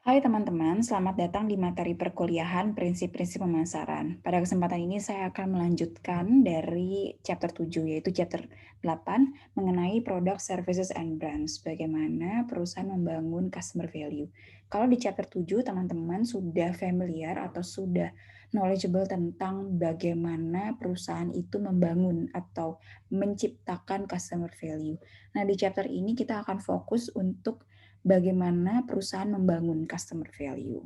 Hai teman-teman, selamat datang di materi perkuliahan Prinsip-Prinsip Pemasaran. Pada kesempatan ini saya akan melanjutkan dari chapter 7, yaitu chapter 8 mengenai Product, Services, and Brands. Bagaimana perusahaan membangun customer value. Kalau di chapter 7, teman-teman sudah familiar atau sudah knowledgeable tentang bagaimana perusahaan itu membangun atau menciptakan customer value. Nah, di chapter ini kita akan fokus untuk bagaimana perusahaan membangun customer value.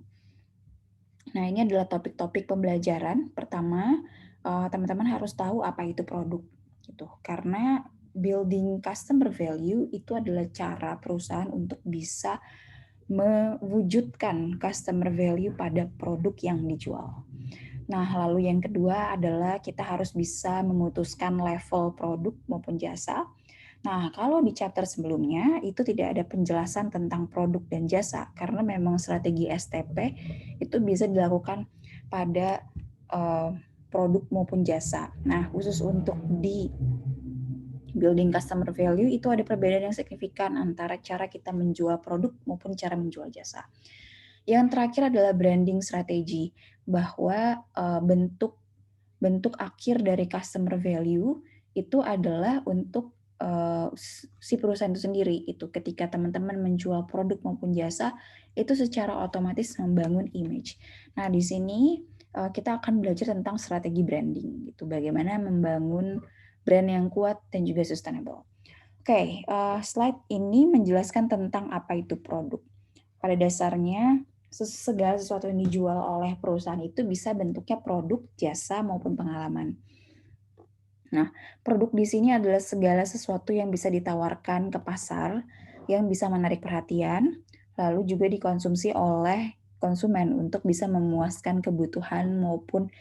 Nah, ini adalah topik-topik pembelajaran. Pertama, teman-teman harus tahu apa itu produk, gitu. Karena building customer value itu adalah cara perusahaan untuk bisa mewujudkan customer value pada produk yang dijual. Nah, lalu yang kedua adalah kita harus bisa memutuskan level produk maupun jasa. Nah, kalau di chapter sebelumnya itu tidak ada penjelasan tentang produk dan jasa karena memang strategi STP itu bisa dilakukan pada produk maupun jasa. Nah, khusus untuk di building customer value itu ada perbedaan yang signifikan antara cara kita menjual produk maupun cara menjual jasa. Yang terakhir adalah branding strategi, bahwa bentuk bentuk akhir dari customer value itu adalah untuk si perusahaan itu sendiri. Itu ketika teman-teman menjual produk maupun jasa, itu secara otomatis membangun image. Nah, di sini kita akan belajar tentang strategi branding, gitu. Bagaimana membangun brand yang kuat dan juga sustainable. Oke, slide ini menjelaskan tentang apa itu produk. Pada dasarnya, segala sesuatu yang dijual oleh perusahaan itu bisa bentuknya produk, jasa, maupun pengalaman. Nah, produk di sini adalah segala sesuatu yang bisa ditawarkan ke pasar, yang bisa menarik perhatian, lalu juga dikonsumsi oleh konsumen untuk bisa memuaskan kebutuhan maupun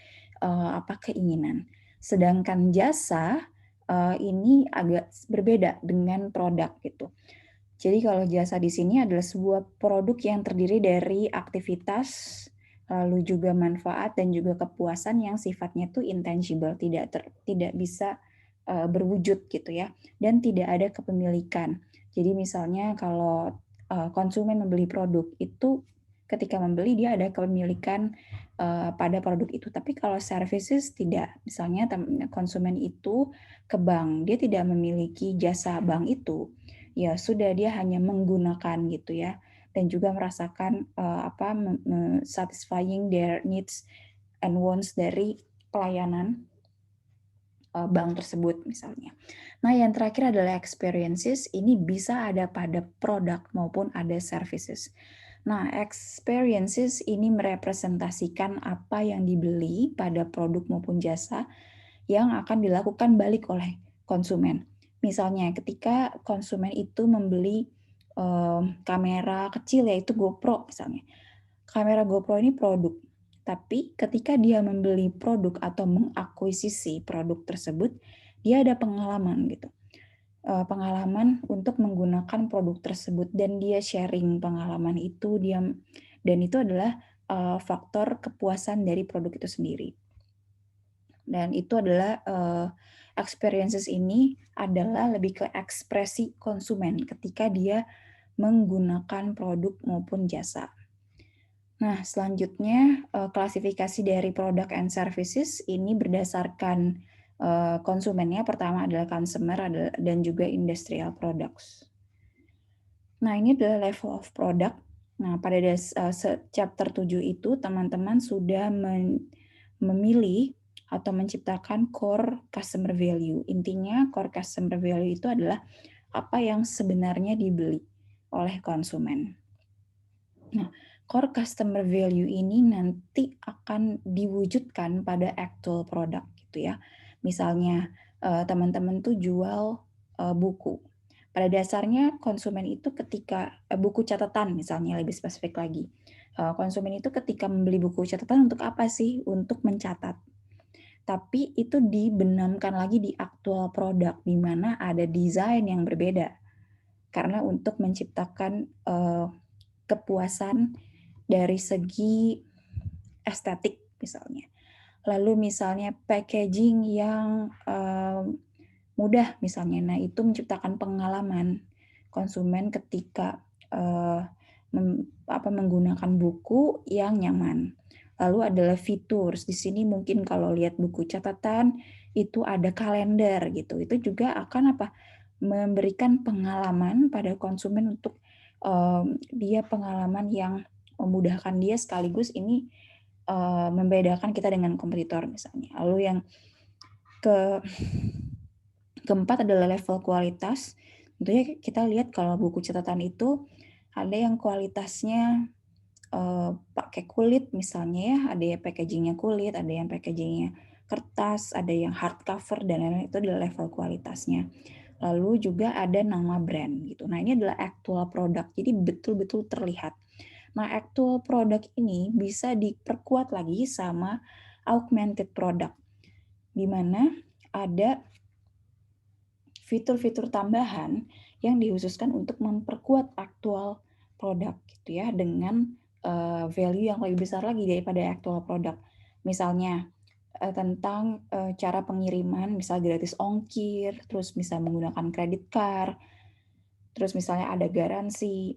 keinginan. Sedangkan jasa ini agak berbeda dengan produk gitu. Jadi kalau jasa di sini adalah sebuah produk yang terdiri dari aktivitas, lalu juga manfaat dan juga kepuasan yang sifatnya itu intangible, tidak bisa berwujud gitu ya, dan tidak ada kepemilikan. Jadi misalnya kalau konsumen membeli produk itu ketika membeli dia ada kepemilikan pada produk itu. Tapi kalau services tidak, misalnya konsumen itu ke bank, dia tidak memiliki jasa bank itu, ya sudah dia hanya menggunakan gitu ya, dan juga merasakan satisfying their needs and wants dari pelayanan bank tersebut misalnya. Nah, yang terakhir adalah experiences. Ini bisa ada pada produk maupun ada services. Nah, experiences ini merepresentasikan apa yang dibeli pada produk maupun jasa yang akan dilakukan balik oleh konsumen. Misalnya ketika konsumen itu membeli kamera kecil yaitu GoPro misalnya. Kamera GoPro ini produk, tapi ketika dia membeli produk atau mengakuisisi produk tersebut, dia ada pengalaman gitu. Pengalaman untuk menggunakan produk tersebut dan dia sharing pengalaman itu, dan itu adalah faktor kepuasan dari produk itu sendiri. Dan itu adalah experiences ini adalah lebih ke ekspresi konsumen ketika dia menggunakan produk maupun jasa. Nah, selanjutnya klasifikasi dari product and services ini berdasarkan konsumennya. Pertama adalah consumer dan juga industrial products. Nah, ini adalah level of product. Nah, pada chapter 7 itu teman-teman sudah memilih atau menciptakan core customer value. Intinya core customer value itu adalah apa yang sebenarnya dibeli oleh konsumen. Nah, core customer value ini nanti akan diwujudkan pada actual product gitu ya. Misalnya teman-teman tuh jual buku. Pada dasarnya konsumen itu ketika buku catatan misalnya, lebih spesifik lagi. Konsumen itu ketika membeli buku catatan untuk apa sih? Untuk mencatat. Tapi itu dibenamkan lagi di aktual produk di mana ada desain yang berbeda. Karena untuk menciptakan kepuasan dari segi estetik misalnya. Lalu misalnya packaging yang mudah misalnya. Nah, itu menciptakan pengalaman konsumen ketika menggunakan buku yang nyaman. Lalu adalah fitur. Di sini mungkin kalau lihat buku catatan itu ada kalender gitu. Itu juga akan memberikan pengalaman pada konsumen untuk dia pengalaman yang memudahkan dia, sekaligus ini membedakan kita dengan kompetitor misalnya. Lalu yang keempat adalah level kualitas. Tentunya kita lihat kalau buku catatan itu ada yang kualitasnya pakai kulit misalnya ya, ada yang packagingnya kulit, ada yang packagingnya kertas, ada yang hardcover, dan lain-lain. Itu adalah level kualitasnya. Lalu juga ada nama brand gitu. Nah, ini adalah actual product, jadi betul-betul terlihat. Nah, actual product ini bisa diperkuat lagi sama augmented product, di mana ada fitur-fitur tambahan yang dikhususkan untuk memperkuat aktual produk gitu ya, dengan value yang lebih besar lagi daripada actual produk. Misalnya tentang cara pengiriman, misal gratis ongkir, terus bisa menggunakan credit card, terus misalnya ada garansi,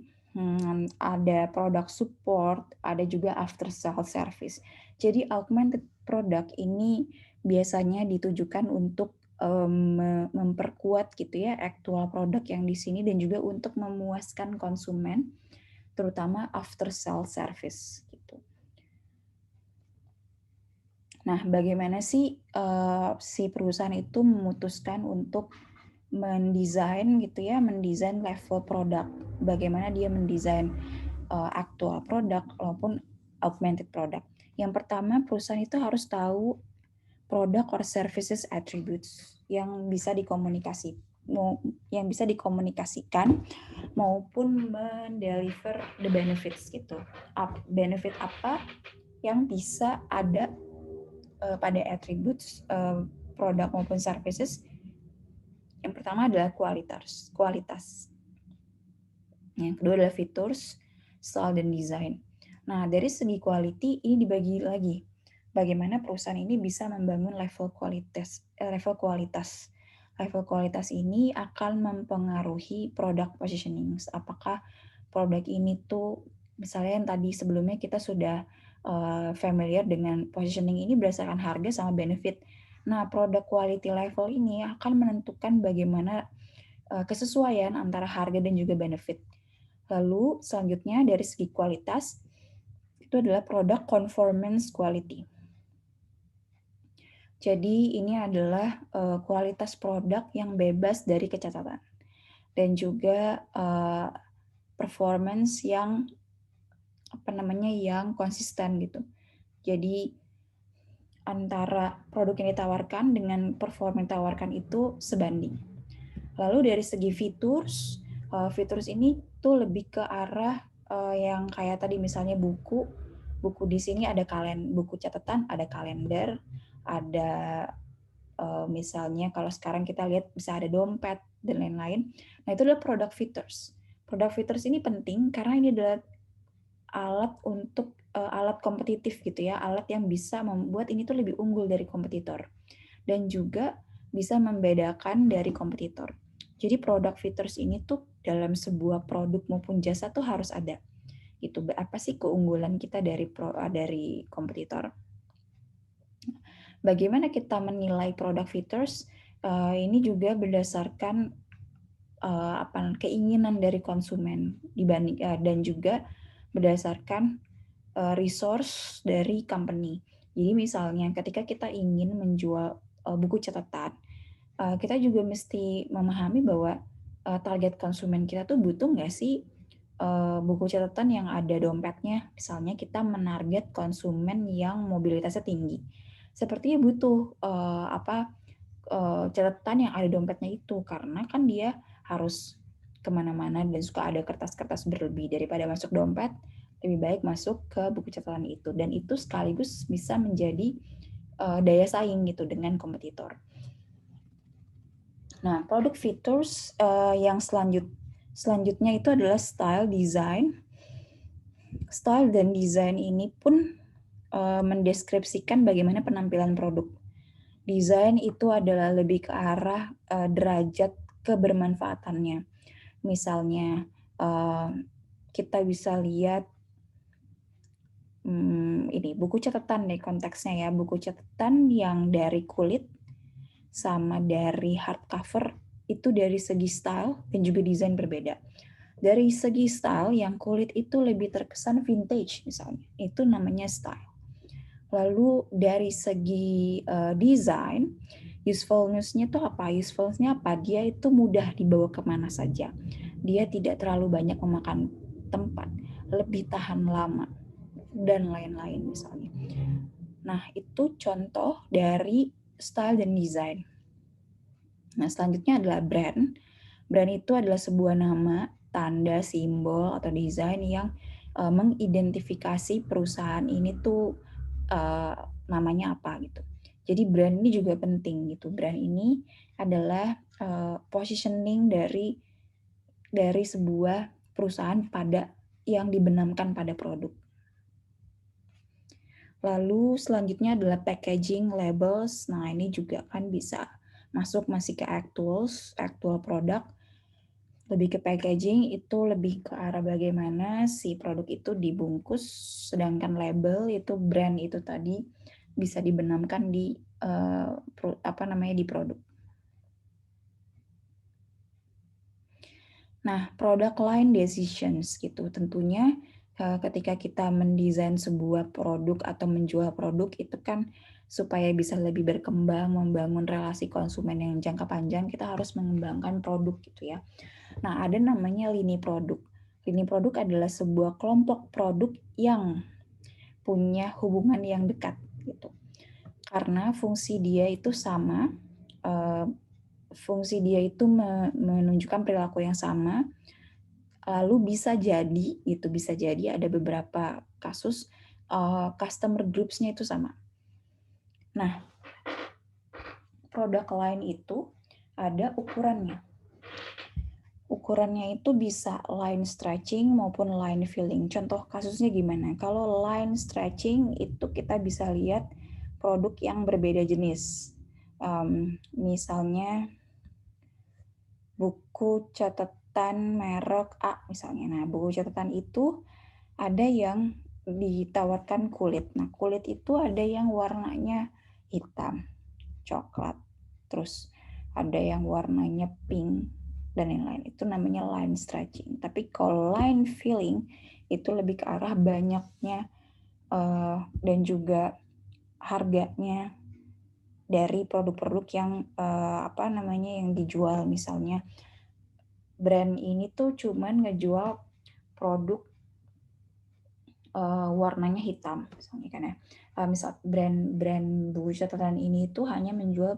ada produk support, ada juga after sale service. Jadi augmented product ini biasanya ditujukan untuk memperkuat gitu ya actual produk yang di sini, dan juga untuk memuaskan konsumen, terutama after sale service gitu. Nah, bagaimana sih si perusahaan itu memutuskan untuk mendesain gitu ya, mendesain level produk? Bagaimana dia mendesain actual produk maupun augmented product? Yang pertama, perusahaan itu harus tahu produk or services attributes yang bisa dikomunikasikan maupun mendeliver the benefits gitu. Benefit apa yang bisa ada pada attributes produk maupun services. Yang pertama adalah kualitas. Yang kedua adalah features, style, dan design. Nah, dari segi quality ini dibagi lagi. Bagaimana perusahaan ini bisa membangun level kualitas. Level kualitas ini akan mempengaruhi product positioning. Apakah produk ini tuh, misalnya yang tadi sebelumnya kita sudah familiar dengan positioning ini berdasarkan harga sama benefit. Nah, produk quality level ini akan menentukan bagaimana kesesuaian antara harga dan juga benefit. Lalu selanjutnya dari segi kualitas, itu adalah produk conformance quality. Jadi ini adalah kualitas produk yang bebas dari kecacatan dan juga performance yang yang konsisten gitu. Jadi antara produk yang ditawarkan dengan performa yang ditawarkan itu sebanding. Lalu dari segi features ini tuh lebih ke arah yang kayak tadi misalnya buku di sini ada buku catatan, ada kalender, ada misalnya kalau sekarang kita lihat bisa ada dompet dan lain-lain. Nah, itu adalah product features. Product features ini penting karena ini adalah alat untuk alat kompetitif gitu ya, alat yang bisa membuat ini tuh lebih unggul dari kompetitor dan juga bisa membedakan dari kompetitor. Jadi product features ini tuh dalam sebuah produk maupun jasa tuh harus ada. Itu apa sih keunggulan kita dari kompetitor? Bagaimana kita menilai product features? Ini juga berdasarkan keinginan dari konsumen dan juga berdasarkan resource dari company. Jadi misalnya ketika kita ingin menjual buku catatan, kita juga mesti memahami bahwa target konsumen kita tuh butuh nggak sih buku catatan yang ada dompetnya. Misalnya kita menarget konsumen yang mobilitasnya tinggi. Sepertinya butuh catatan yang ada dompetnya itu, karena kan dia harus kemana-mana dan suka ada kertas-kertas berlebih. Daripada masuk dompet, lebih baik masuk ke buku catatan itu, dan itu sekaligus bisa menjadi daya saing gitu dengan kompetitor. Nah, product features yang selanjutnya itu adalah style, design. Style dan design ini pun mendeskripsikan bagaimana penampilan produk. Desain itu adalah lebih ke arah derajat kebermanfaatannya. Misalnya kita bisa lihat ini buku catatan deh konteksnya ya, buku catatan yang dari kulit sama dari hardcover itu dari segi style dan juga desain berbeda. Dari segi style yang kulit itu lebih terkesan vintage misalnya, itu namanya style. Lalu dari segi desain, usefulness-nya itu apa? Usefulness-nya apa? Dia itu mudah dibawa kemana saja. Dia tidak terlalu banyak memakan tempat, lebih tahan lama, dan lain-lain misalnya. Nah, itu contoh dari style dan desain. Nah, selanjutnya adalah brand. Brand itu adalah sebuah nama, tanda, simbol, atau desain yang mengidentifikasi perusahaan ini tuh namanya apa gitu. Jadi brand ini juga penting gitu. Brand ini adalah positioning dari sebuah perusahaan pada yang dibenamkan pada produk. Lalu selanjutnya adalah packaging, labels. Nah, ini juga kan bisa masuk masih ke actual product. Lebih ke packaging itu lebih ke arah bagaimana si produk itu dibungkus, sedangkan label itu brand itu tadi bisa dibenamkan di di produk. Nah, product line decisions gitu. Tentunya ketika kita mendesain sebuah produk atau menjual produk itu kan supaya bisa lebih berkembang, membangun relasi konsumen yang jangka panjang, kita harus mengembangkan produk gitu ya. Nah, ada namanya lini produk. Lini produk adalah sebuah kelompok produk yang punya hubungan yang dekat gitu. Karena fungsi dia itu sama, fungsi dia itu menunjukkan perilaku yang sama. Lalu bisa jadi ada beberapa kasus customer groups-nya itu sama. Nah, produk lain itu ada ukurannya. Ukurannya itu bisa line stretching maupun line filling. Contoh kasusnya gimana? Kalau line stretching itu kita bisa lihat produk yang berbeda jenis. Misalnya buku catatan merek A misalnya. Nah, buku catatan itu ada yang ditawarkan kulit. Nah, kulit itu ada yang warnanya hitam, coklat, terus ada yang warnanya pink, dan lain-lain. Itu namanya line stretching. Tapi kalau line filling itu lebih ke arah banyaknya dan juga harganya dari produk-produk yang yang dijual. Misalnya brand ini tuh cuman ngejual produk warnanya hitam misalnya kan ya. Misal brand buku catatan ini tuh hanya menjual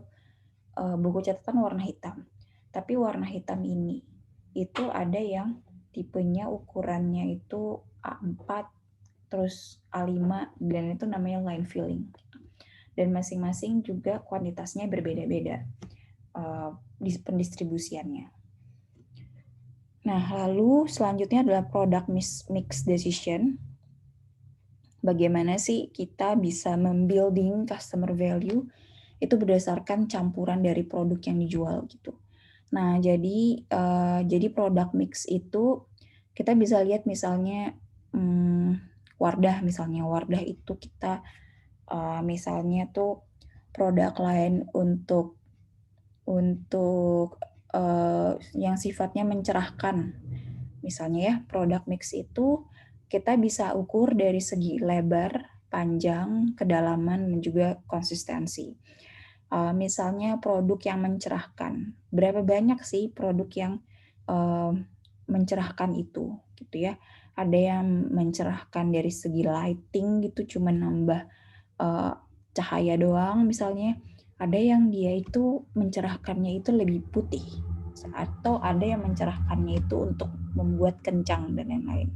buku catatan warna hitam. Tapi warna hitam ini itu ada yang tipenya ukurannya itu A4 terus A5 dan itu namanya line filling. Dan masing-masing juga kuantitasnya berbeda-beda di pendistribusiannya. Nah, lalu selanjutnya adalah product mix decision. Bagaimana sih kita bisa membuilding customer value itu berdasarkan campuran dari produk yang dijual gitu. Nah, jadi produk mix itu kita bisa lihat misalnya Wardah misalnya. Wardah itu kita misalnya tuh produk lain untuk yang sifatnya mencerahkan. Misalnya ya, produk mix itu kita bisa ukur dari segi lebar, panjang, kedalaman, dan juga konsistensi. Misalnya produk yang mencerahkan, berapa banyak sih produk yang mencerahkan itu, gitu ya? Ada yang mencerahkan dari segi lighting gitu, cuma nambah cahaya doang misalnya. Ada yang dia itu mencerahkannya itu lebih putih, atau ada yang mencerahkannya itu untuk membuat kencang dan lain-lain.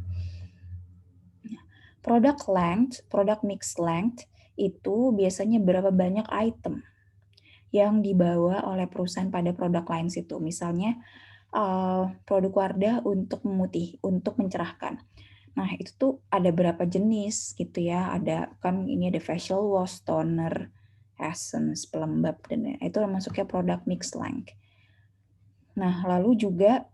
Product mix length itu biasanya berapa banyak item yang dibawa oleh perusahaan pada produk lain situ. Misalnya produk Wardah untuk memutih, untuk mencerahkan. Nah, itu tuh ada berapa jenis gitu ya. Ada kan ini ada facial wash, toner, essence, pelembab, dan itu masuknya produk mix length. Nah, lalu juga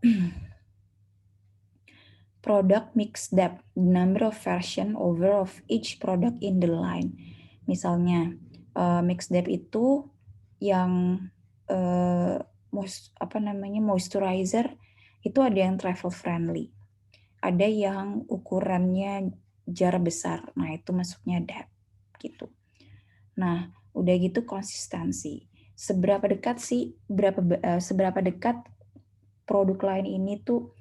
Product mix depth, the number of version over of each product in the line. Misalnya, mix depth itu yang moisturizer itu ada yang travel friendly, ada yang ukurannya jar besar. Nah, itu masuknya depth gitu. Nah, udah gitu konsistensi. Seberapa dekat produk lain ini tuh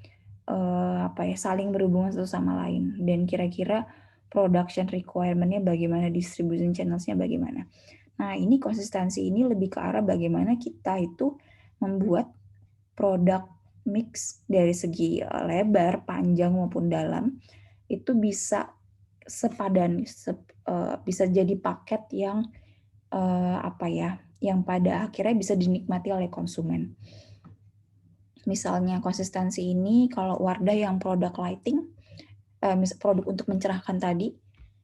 saling berhubungan satu sama lain, dan kira-kira production requirement-nya bagaimana, distribution channels-nya bagaimana. Nah, ini konsistensi ini lebih ke arah bagaimana kita itu membuat produk mix dari segi lebar, panjang maupun dalam itu bisa sepadan, bisa jadi paket yang yang pada akhirnya bisa dinikmati oleh konsumen. Misalnya konsistensi ini kalau Wardah yang produk lighting, produk untuk mencerahkan tadi,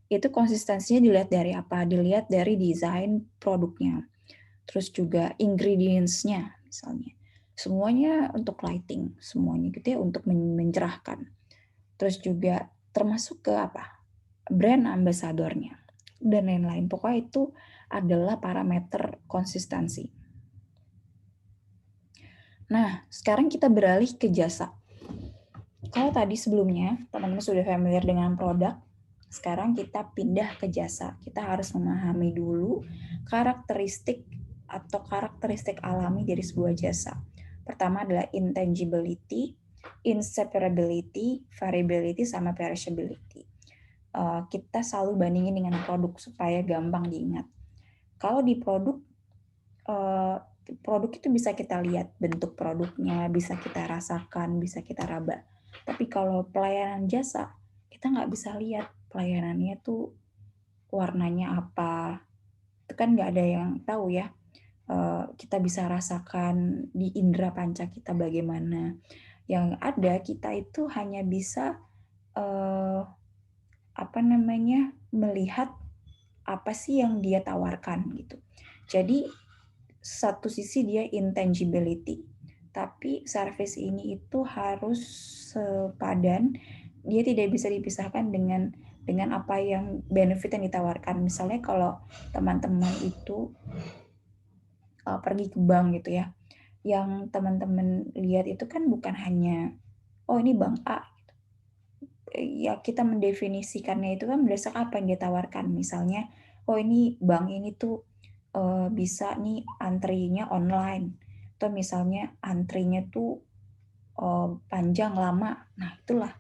itu konsistensinya dilihat dari apa? Dilihat dari desain produknya. Terus juga ingredients-nya misalnya. Semuanya untuk lighting, semuanya gitu ya, untuk mencerahkan. Terus juga termasuk ke apa? Brand ambassador-nya dan lain-lain. Pokoknya itu adalah parameter konsistensi. Nah, sekarang kita beralih ke jasa. Kalau tadi sebelumnya teman-teman sudah familiar dengan produk, sekarang kita pindah ke jasa. Kita harus memahami dulu karakteristik alami dari sebuah jasa. Pertama adalah intangibility, inseparability, variability, sama perishability. Kita selalu bandingin dengan produk supaya gampang diingat. Kalau di produk itu bisa kita lihat bentuk produknya, bisa kita rasakan, bisa kita raba. Tapi kalau pelayanan jasa, kita nggak bisa lihat pelayanannya tuh warnanya apa. Itu kan nggak ada yang tahu ya. Kita bisa rasakan di indera panca kita bagaimana. Yang ada kita itu hanya bisa melihat apa sih yang dia tawarkan gitu. Jadi satu sisi dia intangibility, tapi service ini itu harus sepadan, dia tidak bisa dipisahkan dengan apa yang benefit yang ditawarkan. Misalnya kalau teman-teman itu pergi ke bank gitu ya, yang teman-teman lihat itu kan bukan hanya oh ini bank A, ya kita mendefinisikannya itu kan berdasarkan apa yang ditawarkan. Misalnya oh ini bank ini tuh bisa nih antrinya online, atau misalnya antrinya tuh panjang lama. Nah itulah,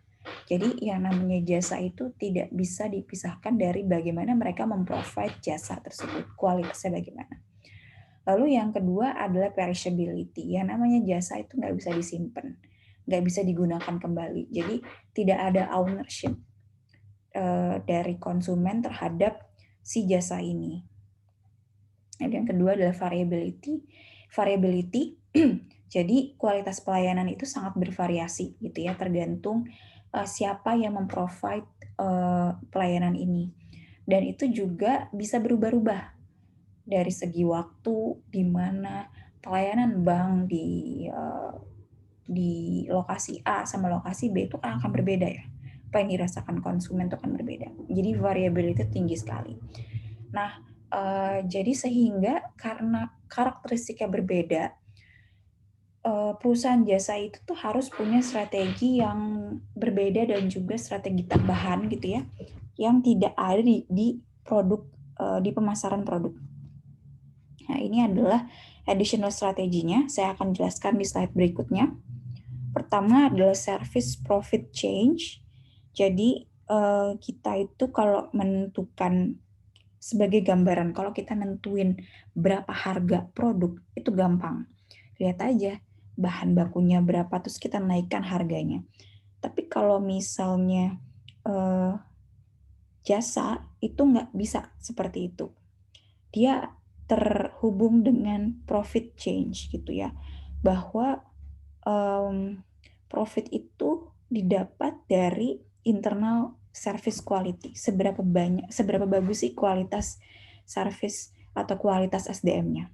jadi yang namanya jasa itu tidak bisa dipisahkan dari bagaimana mereka memprovide jasa tersebut, kualitasnya bagaimana. Lalu yang kedua adalah perishability. Yang namanya jasa itu nggak bisa disimpan, nggak bisa digunakan kembali. Jadi tidak ada ownership dari konsumen terhadap si jasa ini. Dan yang kedua adalah variability. Jadi kualitas pelayanan itu sangat bervariasi gitu ya, tergantung siapa yang memprovide pelayanan ini. Dan itu juga bisa berubah-ubah dari segi waktu, di mana pelayanan bank di lokasi A sama lokasi B itu akan berbeda ya. Apa yang dirasakan konsumen itu akan berbeda. Jadi variability tinggi sekali. Nah, jadi sehingga karena karakteristiknya berbeda, perusahaan jasa itu tuh harus punya strategi yang berbeda dan juga strategi tambahan gitu ya, yang tidak ada di produk, di pemasaran produk. Nah, ini adalah additional strateginya. Saya akan jelaskan di slide berikutnya. Pertama adalah service profit change. Jadi kita itu kalau menentukan sebagai gambaran, kalau kita nentuin berapa harga produk itu gampang. Lihat aja bahan bakunya berapa, terus kita naikkan harganya. Tapi kalau misalnya jasa itu nggak bisa seperti itu. Dia terhubung dengan profit change gitu ya, bahwa profit itu didapat dari internal service quality. Seberapa bagus sih kualitas service atau kualitas SDM-nya.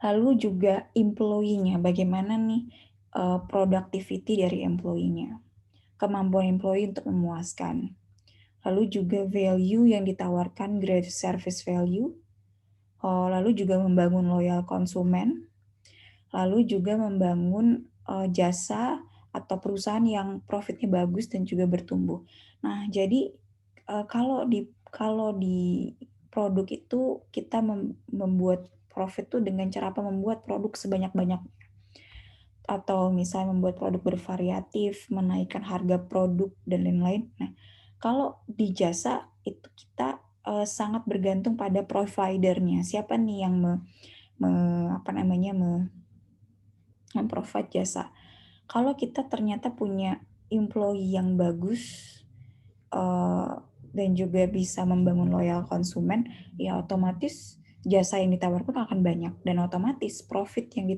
Lalu juga employee-nya, bagaimana nih productivity dari employee-nya. kemampuan employee untuk memuaskan. Lalu juga value yang ditawarkan, great service value. Lalu juga membangun loyal konsumen. Lalu juga membangun jasa atau perusahaan yang profitnya bagus dan juga bertumbuh. Nah, jadi kalau di produk itu kita membuat profit tuh dengan cara apa? Membuat produk sebanyak-banyak, atau misalnya membuat produk bervariatif, menaikkan harga produk dan lain-lain. Nah, kalau di jasa itu kita sangat bergantung pada providernya. Siapa nih yang memprovide jasa? Kalau kita ternyata punya employee yang bagus dan juga bisa membangun loyal konsumen, ya otomatis jasa yang ditawarkan akan banyak dan otomatis profit yang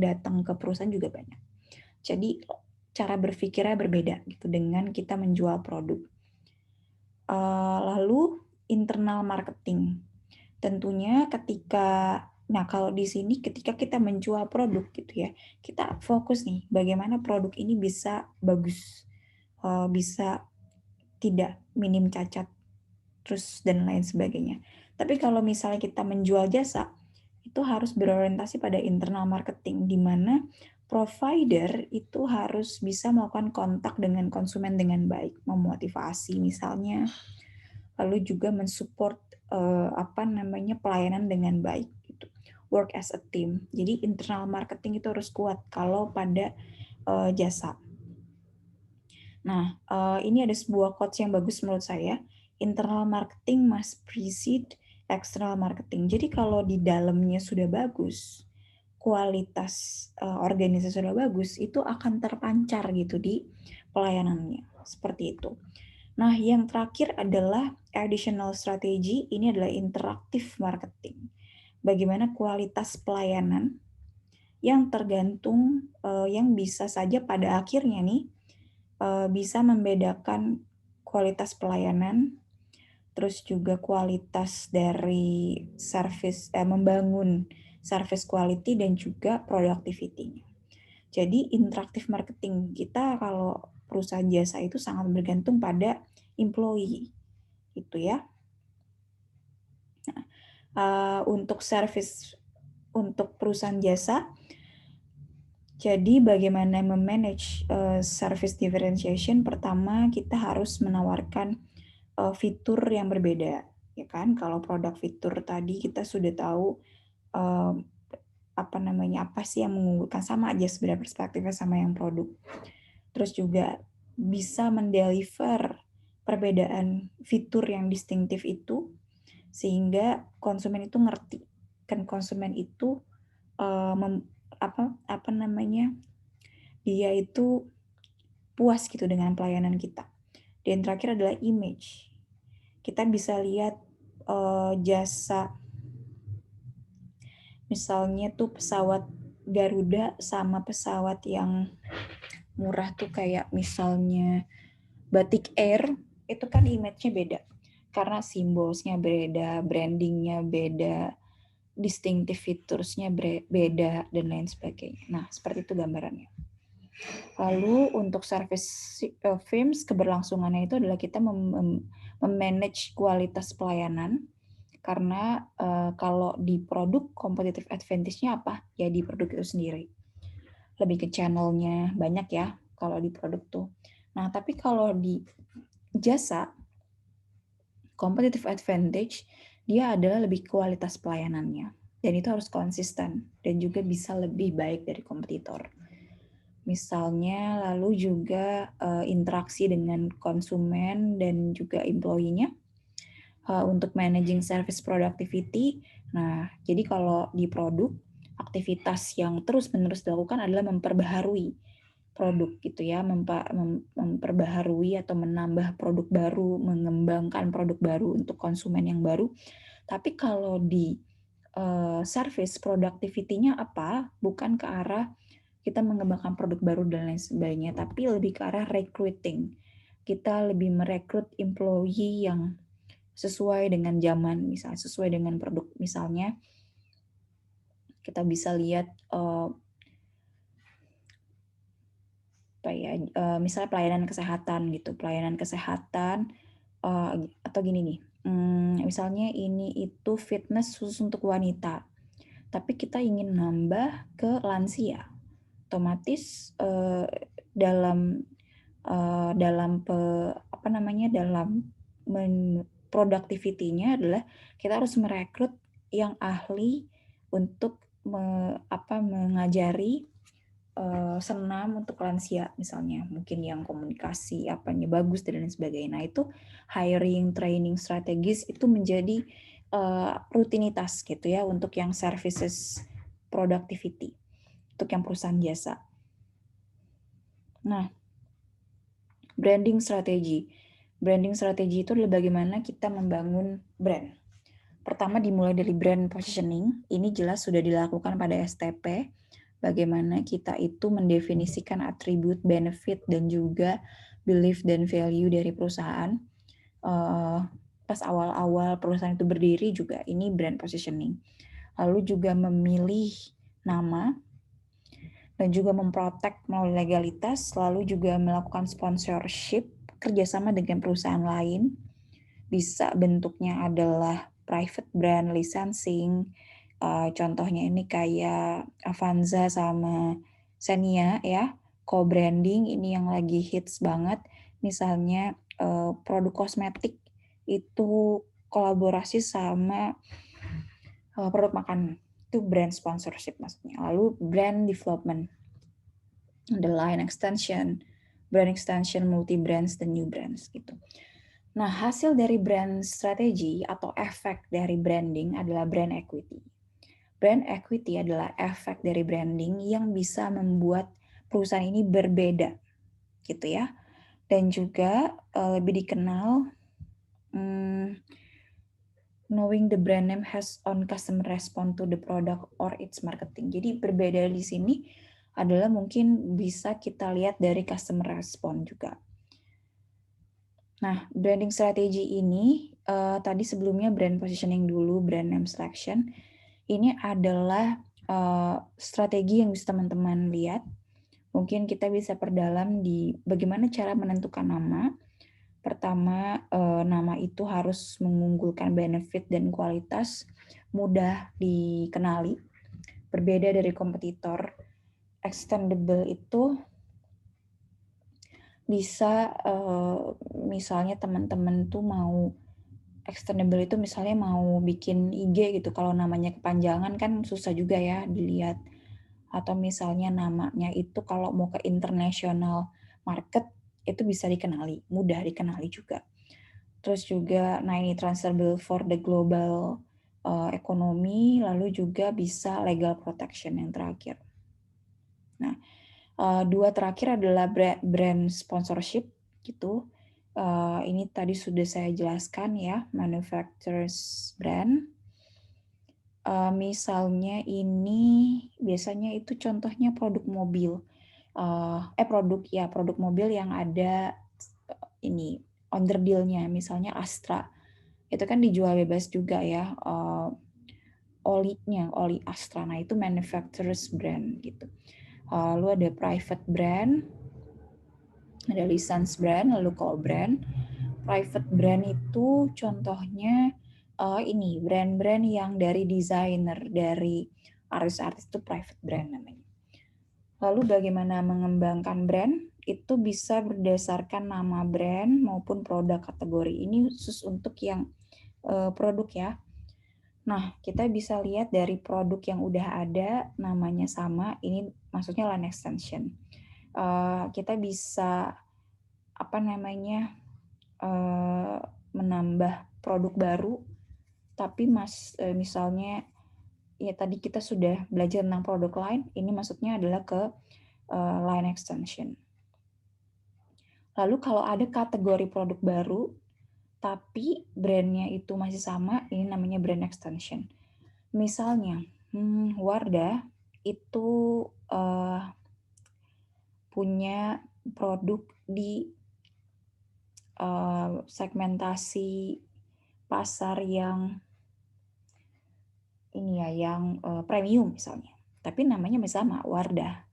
datang ke perusahaan juga banyak. Jadi cara berpikirnya berbeda gitu dengan kita menjual produk. Lalu internal marketing. Tentunya kalau di sini ketika kita menjual produk gitu ya, kita fokus nih bagaimana produk ini bisa bagus, bisa tidak minim cacat, terus dan lain sebagainya. Tapi kalau misalnya kita menjual jasa, itu harus berorientasi pada internal marketing, di mana provider itu harus bisa melakukan kontak dengan konsumen dengan baik, memotivasi misalnya, lalu juga mensupport pelayanan dengan baik gitu. Work as a team. Jadi internal marketing itu harus kuat kalau pada jasa. Nah, ini ada sebuah quotes yang bagus menurut saya. Internal marketing must precede external marketing. Jadi kalau di dalamnya sudah bagus, kualitas organisasi sudah bagus, itu akan terpancar gitu di pelayanannya. Seperti itu. Nah, yang terakhir adalah additional strategy. Ini adalah interaktif marketing. Bagaimana kualitas pelayanan yang tergantung, yang bisa saja pada akhirnya nih, bisa membedakan kualitas pelayanan, terus juga kualitas dari membangun service quality dan juga productivity-nya. Jadi interaktif marketing kita kalau perusahaan jasa itu sangat bergantung pada employee, gitu ya. Untuk perusahaan jasa, jadi bagaimana memanage service differentiation? Pertama, kita harus menawarkan fitur yang berbeda, ya kan? Kalau produk fitur tadi kita sudah tahu apa sih yang mengunggulkan, sama aja sebenarnya perspektifnya sama yang produk. Terus juga bisa mendeliver perbedaan fitur yang distintif itu sehingga konsumen itu ngerti, kan konsumen itu dia itu puas gitu dengan pelayanan kita. Dan terakhir adalah image. Kita bisa lihat jasa, misalnya tuh pesawat Garuda sama pesawat yang murah tuh kayak misalnya Batik Air, itu kan image-nya beda. Karena simbolnya beda, brandingnya beda, distinctive features-nya beda, dan lain sebagainya. Nah, seperti itu gambarannya. Lalu untuk service firms, keberlangsungannya itu adalah kita memanage kualitas pelayanan, karena kalau di produk competitive advantage-nya apa? Ya di produk itu sendiri. Lebih ke channel-nya banyak ya kalau di produk tuh. Nah, tapi kalau di jasa, competitive advantage dia adalah lebih kualitas pelayanannya. Dan itu harus konsisten dan juga bisa lebih baik dari kompetitor. Misalnya lalu juga interaksi dengan konsumen dan juga employee-nya untuk managing service productivity. Nah, jadi kalau di produk, aktivitas yang terus-menerus dilakukan adalah memperbaharui produk gitu ya, memperbaharui atau menambah produk baru, mengembangkan produk baru untuk konsumen yang baru. Tapi kalau di service productivity-nya apa? Bukan ke arah kita mengembangkan produk baru dan lain sebagainya, tapi lebih ke arah recruiting. Kita lebih merekrut employee yang sesuai dengan zaman, misalnya sesuai dengan produk. Misalnya kita bisa lihat apa ya, misalnya pelayanan kesehatan gitu, pelayanan kesehatan, atau gini nih, misalnya ini itu fitness khusus untuk wanita, tapi kita ingin nambah ke lansia, otomatis, dalam, apa namanya, dalam productivity-nya adalah kita harus merekrut yang ahli untuk mengajari, senam untuk lansia misalnya, mungkin yang komunikasi apanya bagus dan lain sebagainya. Nah itu hiring, training strategis itu menjadi, rutinitas gitu ya untuk yang services productivity, untuk yang perusahaan jasa. Nah, branding strategi. Branding strategi itu adalah bagaimana kita membangun brand. Pertama dimulai dari brand positioning, ini jelas sudah dilakukan pada STP, bagaimana kita itu mendefinisikan atribut, benefit, dan juga belief dan value dari perusahaan. Pas awal-awal perusahaan itu berdiri juga ini brand positioning. Lalu juga memilih nama, dan juga memprotek melalui legalitas, lalu juga melakukan sponsorship, kerjasama dengan perusahaan lain, bisa bentuknya adalah private brand, licensing, contohnya ini kayak Avanza sama Xenia ya, co-branding ini yang lagi hits banget, misalnya produk kosmetik itu kolaborasi sama produk makanan, itu brand sponsorship maksudnya. Lalu brand development, the line extension, brand extension, multi brands, dan new brands gitu. Nah, hasil dari brand strategi atau efek dari branding adalah brand equity. Brand equity adalah efek dari branding yang bisa membuat perusahaan ini berbeda, gitu ya. Dan juga lebih dikenal, knowing the brand name has on customer respond to the product or its marketing. Jadi berbeda di sini adalah mungkin bisa kita lihat dari customer respond juga. Nah, branding strategi ini tadi sebelumnya brand positioning dulu, brand name selection. Ini adalah strategi yang bisa teman-teman lihat. Mungkin kita bisa perdalam di bagaimana cara menentukan nama. Pertama, nama itu harus mengunggulkan benefit dan kualitas, mudah dikenali, berbeda dari kompetitor. Extendable itu bisa misalnya teman-teman tuh mau extendable itu misalnya mau bikin IG gitu, kalau namanya kepanjangan kan susah juga ya dilihat. Atau misalnya namanya itu kalau mau ke international market itu bisa dikenali, mudah dikenali juga. Terus juga, nah ini transferable for the global economy, lalu juga bisa legal protection yang terakhir. Nah, dua terakhir adalah brand sponsorship gitu. Ini tadi sudah saya jelaskan ya, manufacturers brand. Misalnya ini biasanya itu contohnya produk mobil. Produk mobil yang ada ini onderdilnya, misalnya Astra. Itu kan dijual bebas juga ya, oli Astra. Nah, itu manufacturers brand gitu. Lalu ada private brand, ada license brand, lalu co-brand. Private brand itu contohnya ini brand-brand yang dari desainer, dari artis-artis itu private brand namanya. Lalu bagaimana mengembangkan brand? Itu bisa berdasarkan nama brand maupun produk kategori. Ini khusus untuk yang produk ya. Nah, kita bisa lihat dari produk yang udah ada, namanya sama, ini maksudnya line extension. Kita bisa menambah produk baru, tapi misalnya ya tadi kita sudah belajar tentang produk line, ini maksudnya adalah ke line extension. Lalu kalau ada kategori produk baru, tapi brandnya itu masih sama, ini namanya brand extension. Misalnya, Wardah itu punya produk di segmentasi pasar yang ini ya, yang premium misalnya. Tapi namanya masih sama, Wardah.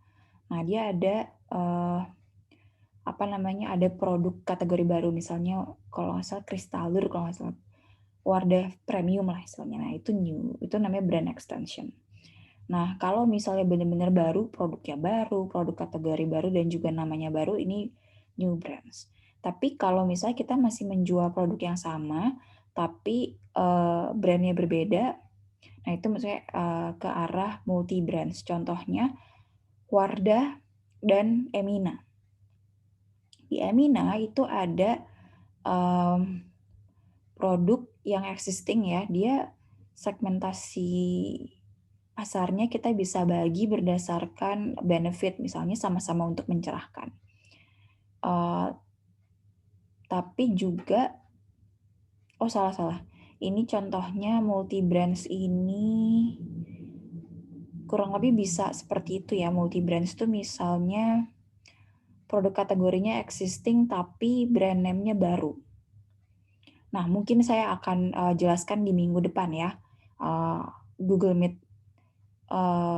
Nah, dia ada ada produk kategori baru, misalnya kalau nggak salah Kristalur, kalau nggak salah Wardah Premium lah istilahnya. Nah, itu new, itu namanya brand extension. Nah, kalau misalnya benar-benar baru, produknya baru, produk kategori baru, dan juga namanya baru, ini new brands. Tapi kalau misalnya kita masih menjual produk yang sama, tapi brandnya berbeda, nah itu misalnya ke arah multi brands. Contohnya Wardah dan Emina. Di Emina itu ada produk yang existing ya, dia segmentasi pasarnya kita bisa bagi berdasarkan benefit, misalnya sama-sama untuk mencerahkan. Tapi juga, salah. Ini contohnya multi brands ini kurang lebih bisa seperti itu ya. Multi brands itu misalnya produk kategorinya existing tapi brand name-nya baru. Nah, mungkin saya akan jelaskan di minggu depan ya. Google Meet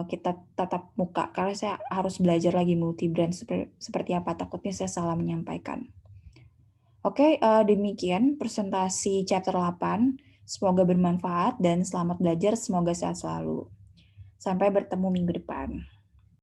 kita tatap muka, karena saya harus belajar lagi multi brand seperti apa, takutnya saya salah menyampaikan. Oke, demikian presentasi chapter 8. Semoga bermanfaat dan selamat belajar, semoga sehat selalu. Sampai bertemu minggu depan.